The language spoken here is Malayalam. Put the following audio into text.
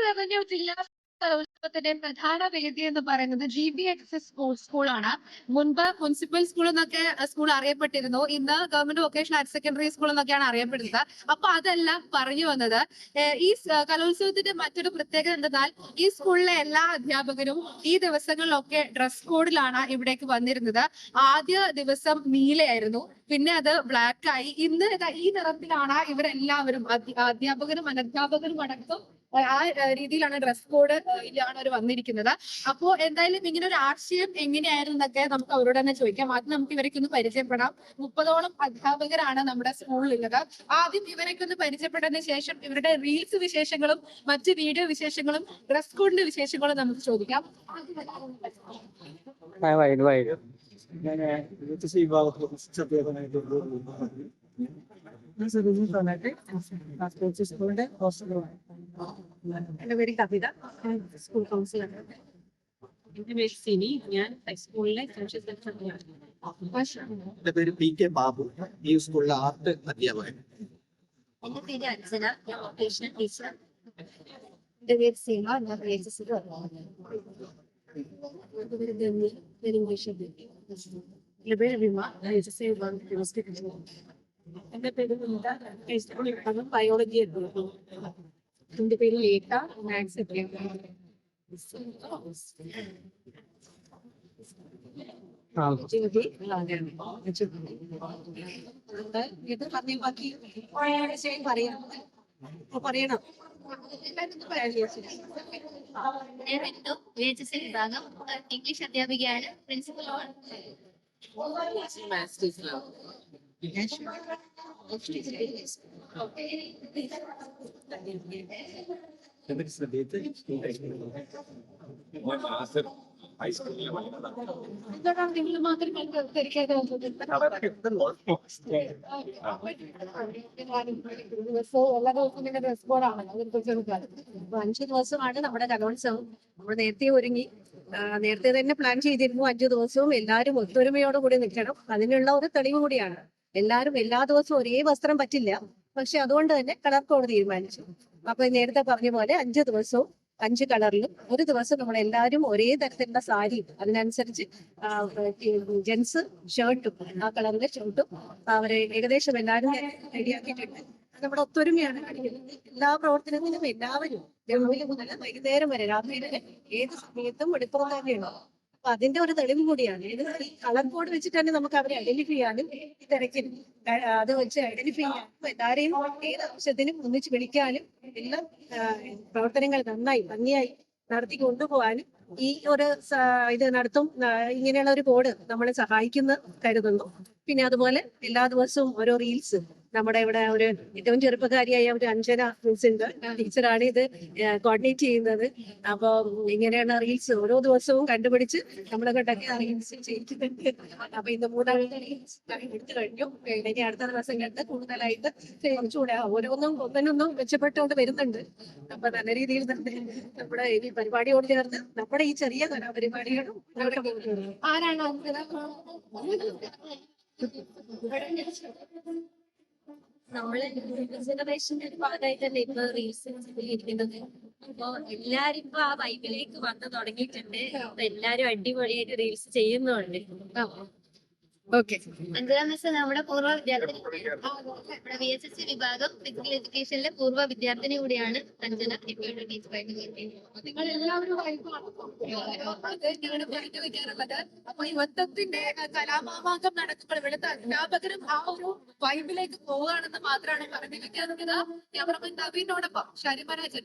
റവന്യൂ ജില്ലാ കലോത്സവത്തിന്റെ പ്രധാന വേദി എന്ന് പറയുന്നത് GBXS സ്കൂളാണ്. മുൻപ് മുനിസിപ്പൽ സ്കൂൾ എന്നൊക്കെ സ്കൂൾ അറിയപ്പെട്ടിരുന്നു. ഇന്ന് government vocational higher secondary school എന്നൊക്കെയാണ് അറിയപ്പെടുന്നത്. അപ്പൊ അതെല്ലാം പറഞ്ഞു വന്നത് ഈ കലോത്സവത്തിന്റെ മറ്റൊരു പ്രത്യേകത എന്തെന്നാൽ ഈ സ്കൂളിലെ എല്ലാ അധ്യാപകരും ഈ ദിവസങ്ങളിലൊക്കെ ഡ്രസ് കോഡിലാണ് ഇവിടേക്ക് വന്നിരുന്നത്. ആദ്യ ദിവസം നീലയായിരുന്നു, പിന്നെ അത് ബ്ലാക്ക് ആയി. ഇന്ന് ഈ നിറത്തിലാണ് ഇവരെല്ലാവരും അധ്യാപകരും അനധ്യാപകരും അടക്കം ആ രീതിയിലാണ് ഡ്രസ് കോഡ് ാണ് അവർ വന്നിരിക്കുന്നത്. അപ്പോ എന്തായാലും ഇങ്ങനെ ഒരു ആശയം എങ്ങനെയായിരുന്നു എന്നൊക്കെ നമുക്ക് അവരോട് തന്നെ ചോദിക്കാം. ആദ്യം നമുക്ക് ഇവരൊക്കെ ഒന്ന് പരിചയപ്പെടാം. 30ഓളം അധ്യാപകരാണ് നമ്മുടെ സ്കൂളിലുള്ളത്. ആദ്യം ഇവരൊക്കെ ഒന്ന് പരിചയപ്പെട്ടതിന് ശേഷം ഇവരുടെ റീൽസ് വിശേഷങ്ങളും മറ്റ് വീഡിയോ വിശേഷങ്ങളും ഡ്രസ് കോഡിന്റെ വിശേഷങ്ങളും നമുക്ക് ചോദിക്കാം. എന്റെ പേര് കവിത, സ്കൂൾ കൗൺസിലർ. എന്റെ പേര് സിനി, ഞാൻ ഹൈസ്കൂളിലെ എന്റെ പേര് PK ബാബു, ഈ സ്കൂളിലെ ആർട്ട് അധ്യാപകൻ. എന്റെ പേര് അഞ്ജന, ഞാൻ വൊക്കേഷണൽ ടീച്ചർ. എന്റെ പേര് സീമ, ഞാൻ PHS. എന്റെ പേര് വിമ, എന്റെ പേര് ബയോളജി. എന്റെ പേര് ഏക, മാത്സ്. ഇത് പറഞ്ഞ ബാക്കി പറയണം. VHS വിഭാഗം ഇംഗ്ലീഷ് അധ്യാപികയാണ്, പ്രിൻസിപ്പലാണ്. എന്താണ് നിങ്ങൾ മാത്രം എല്ലാ ദിവസവും നിങ്ങളുടെ ഡ്രസ് കോഡാണല്ലോ, അതിനെക്കുറിച്ച് 5 ദിവസമാണ് നമ്മുടെ കലോത്സവം. നമ്മൾ നേരത്തെ ഒരുങ്ങി, നേരത്തെ തന്നെ പ്ലാൻ ചെയ്തിരുന്നു. 5 ദിവസവും എല്ലാവരും ഒത്തൊരുമയോട് കൂടി നിൽക്കണം. അതിനുള്ള ഒരു തെളിവ് കൂടിയാണ്. എല്ലാവരും എല്ലാ ദിവസവും ഒരേ വസ്ത്രം പറ്റില്ല, പക്ഷെ അതുകൊണ്ട് തന്നെ കളർ കോഡ് തീരുമാനിച്ചു. അപ്പൊ നേരത്തെ പറഞ്ഞ പോലെ 5 ദിവസവും 5 കളറിലും, ഒരു ദിവസം നമ്മൾ എല്ലാവരും ഒരേ തരത്തിലുള്ള സാരിയും അതിനനുസരിച്ച് ജെൻസ് ഷർട്ടും ആ കളറിന്റെ ഷർട്ടും അവരെ ഏകദേശം എല്ലാവരും റെഡിയാക്കിയിട്ടുണ്ട്. നമ്മുടെ ഒത്തൊരുമയാണ് കാണിക്കുന്നത്. എല്ലാ പ്രവർത്തനത്തിനും എല്ലാവരും രാവിലെ മുതൽ വൈകുന്നേരം വരെ, രാത്രി വരെ, ഏത് സമയത്തും വെളിപ്പുറം തന്നെയാണ്. അപ്പൊ അതിന്റെ ഒരു തെളിവ് കൂടിയാണ്. ഇത് കളർ കോഡ് വെച്ചിട്ട് തന്നെ നമുക്ക് അവരെ ഐഡന്റിഫൈ ചെയ്യാനും ഈ തിരക്കിൽ അത് വെച്ച് ഐഡന്റിഫൈ ചെയ്യാനും എല്ലാവരെയും ഏത് ആവശ്യത്തിനും ഒന്നിച്ച് വിളിക്കാനും എല്ലാം പ്രവർത്തനങ്ങൾ നന്നായി ഭംഗിയായി നടത്തി കൊണ്ടുപോകാനും ഈ ഒരു ഇത് നടത്തും. ഇങ്ങനെയുള്ള ഒരു കോഡ് നമ്മളെ സഹായിക്കുന്ന കരുതുന്നു. പിന്നെ അതുപോലെ എല്ലാ ദിവസവും ഓരോ റീൽസ്, നമ്മുടെ ഇവിടെ ഒരു ഏറ്റവും ചെറുപ്പക്കാരിയായ ഒരു അഞ്ജന മിസ് ഉണ്ട്, ടീച്ചറാണ് ഇത് കോർഡിനേറ്റ് ചെയ്യുന്നത്. അപ്പൊ ഇങ്ങനെയുള്ള റീൽസ് ഓരോ ദിവസവും കണ്ടുപിടിച്ച് നമ്മളെ കൊണ്ടൊക്കെ റീൽസ് ചെയ്യിക്കുന്നുണ്ട്. അപ്പൊ ഇന്ന് 3 റീൽസ് എടുത്തു കഴിഞ്ഞു. ഇനി അടുത്ത ദിവസങ്ങളില് കൂടുതലായിട്ട് കുറച്ചുകൂടെ ഒന്നിനൊന്നും മെച്ചപ്പെട്ടുകൊണ്ട് വരുന്നുണ്ട്. അപ്പൊ നല്ല രീതിയിൽ തന്നെ നമ്മുടെ ഈ പരിപാടിയോട് ചേർന്ന് നമ്മുടെ ഈ ചെറിയ കലാപരിപാടികളും ആരാണ് നമ്മള് ജനറേഷന്റെ ഒരു ഭാഗമായിട്ടല്ലേ ഇപ്പൊ റീൽസ് ഇരിക്കുന്നത്. അപ്പൊ എല്ലാരും ഇപ്പൊ ആ വൈബിലേക്ക് വന്നു തുടങ്ങിയിട്ടുണ്ട്. അപ്പൊ എല്ലാരും അടിപൊളിയായിട്ട് റീൽസ് ചെയ്യുന്നുണ്ട്. ഓക്കെ. 5ാം ദിവസം നമ്മുടെ പൂർവ്വ വിദ്യാർത്ഥിനി, നമ്മുടെ VHS വിഭാഗം ഫിസിക്കൽ എഡ്യൂക്കേഷനിലെ പൂർവ്വ വിദ്യാർത്ഥിനി കൂടിയാണ് അഞ്ജന. ഇപ്പോഴും നിങ്ങൾ എല്ലാവരും വെക്കാറുള്ളത്. അപ്പൊ ഈ മൊത്തത്തിന്റെ കലാമാമാങ്കം നടക്കുമ്പോൾ ഇവിടുത്തെ അധ്യാപകരും ആ ഒരു വൈബിലേക്ക് പോവുകയാണെന്ന് മാത്രമാണ് പറഞ്ഞു വെക്കാറുള്ളത്. ക്യാമറമാൻ നവീനോടൊപ്പം ഷരിമരാജൻ.